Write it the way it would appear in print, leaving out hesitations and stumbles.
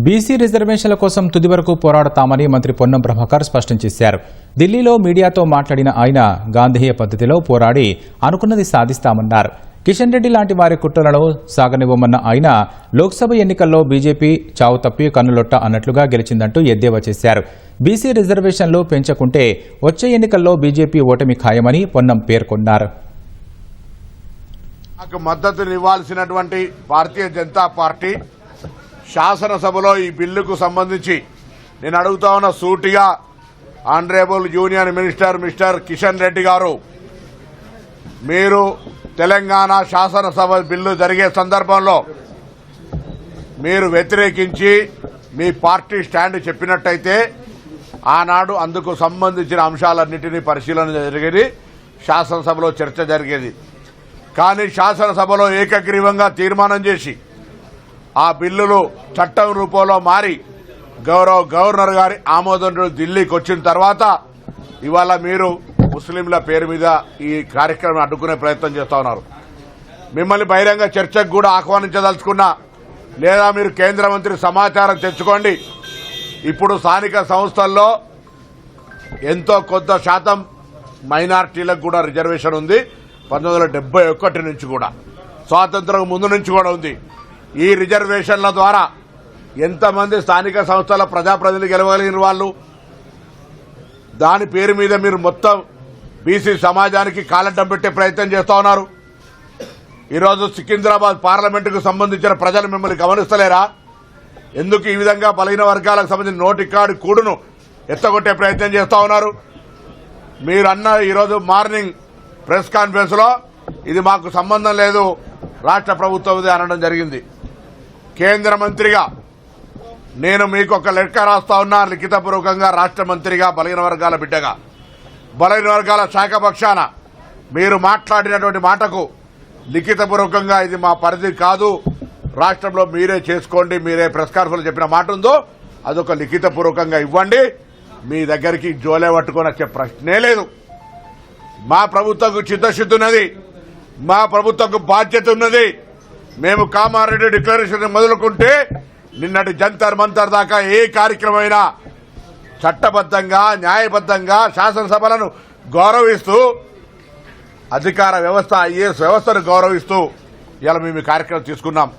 BC రిజర్వేషన్ల కోసం తుది వరకు పోరాడతామని మంత్రి పొన్నం ప్రభాకర్ స్పష్టం చేశారు. ఢిల్లీలో మీడియాతో మాట్లాడిన ఆయన గాంధేయ పద్ధతిలో పోరాడి అనుకున్నది సాధిస్తామన్నారు. కిషన్ రెడ్డి లాంటి వారి కుట్రలను సాగనివ్వమన్న ఆయన లోక్సభ ఎన్నికల్లో బీజేపీ చావు తప్పి కన్నులొట్ట అన్నట్లుగా గెలిచిందంటూ ఎద్దేవా చేశారు. బీసీ రిజర్వేషన్లు పెంచకుంటే వచ్చే ఎన్నికల్లో బీజేపీ ఓటమి ఖాయమని పొన్నం పేర్కొన్నారు. నాకు మద్దతునివ్వాల్సినటువంటి భారతీయ జనతా పార్టీ శాసనసభలో ఈ బిల్లుకు సంబంధించి నేను అడుగుతా ఉన్న సూటిగా honourable union minister mister Kishan Reddy గారు, మీరు తెలంగాణ శాసనసభ బిల్లు జరిగే సందర్భంలో మీరు వ్యతిరేకించి మీ పార్టీ స్టాండ్ చెప్పినట్టయితే ఆనాడు అందుకు సంబంధించిన అంశాలన్నింటినీ పరిశీలన జరిగేది, శాసనసభలో చర్చ జరిగేది. కానీ శాసనసభలో ఏకగ్రీవంగా తీర్మానం చేసి ఆ బిల్లులు చట్టం రూపంలో మారి గవర్నర్ గారి ఆమోదం ఢిల్లీకి వచ్చిన తర్వాత ఇవాళ మీరు ముస్లింల పేరు మీద ఈ కార్యక్రమం అడ్డుకునే ప్రయత్నం చేస్తా ఉన్నారు. మిమ్మల్ని బహిరంగ చర్చకు కూడా ఆహ్వానించదలుచుకున్నా, లేదా మీరు కేంద్ర మంత్రి సమాచారం తెచ్చుకోండి. ఇప్పుడు స్థానిక సంస్థల్లో ఎంతో కొంత శాతం మైనార్టీలకు కూడా రిజర్వేషన్ ఉంది. 1971 నుంచి కూడా, స్వాతంత్రం ముందు నుంచి కూడా ఉంది. ఈ రిజర్వేషన్ల ద్వారా ఎంతమంది స్థానిక సంస్థల ప్రజాప్రతినిధులు గెలవగలిగిన వాళ్ళు, దాని పేరు మీద మీరు మొత్తం బీసీ సమాజానికి కాలడ్డం పెట్టే ప్రయత్నం చేస్తా ఉన్నారు. ఈరోజు సికింద్రాబాద్ పార్లమెంటుకు సంబంధించిన ప్రజలు మిమ్మల్ని గమనిస్తలేరా? ఎందుకు ఈ విధంగా బలహీన వర్గాలకు సంబంధించిన నోటికాడి కూడును ఎత్తగొట్టే ప్రయత్నం చేస్తా ఉన్నారు? మీరన్న ఈరోజు మార్నింగ్ ప్రెస్ కాన్ఫరెన్స్ లో ఇది మాకు సంబంధం లేదు, రాష్ట్ర ప్రభుత్వం అనడం జరిగింది. కేంద్ర మంత్రిగా నేను మీకు ఒక లెక్క రాస్తా ఉన్నా, లిఖితపూర్వకంగా రాష్ట్ర మంత్రిగా, బలహీన వర్గాల బిడ్డగా, బలహీన వర్గాల శాఖ పక్షాన మీరు మాట్లాడినటువంటి మాటకు లిఖితపూర్వకంగా ఇది మా పరిధి కాదు, రాష్ట్రంలో మీరే చేసుకోండి, మీరే ప్రెస్ కాన్ఫరెన్స్ చెప్పిన మాట ఉందో అదొక లిఖితపూర్వకంగా ఇవ్వండి. మీ దగ్గరికి జోలే పట్టుకొని వచ్చే ప్రశ్నే లేదు. మా ప్రభుత్వకు చిత్తశుద్ధి ఉన్నది, మా ప్రభుత్వకు బాధ్యత ఉన్నది. మేము కామారెడ్డి డిక్లరేషన్ మొదలుకుంటే నిన్నటి జంతర్ మంతర్ దాకా ఏ కార్యక్రమమైనా చట్టబద్దంగా, న్యాయబద్దంగా శాసనసభలను గౌరవిస్తూ, అధికార వ్యవస్థ, ఐఏఎస్ వ్యవస్థను గౌరవిస్తూ ఇలా మేము ఈ కార్యక్రమం తీసుకున్నాం.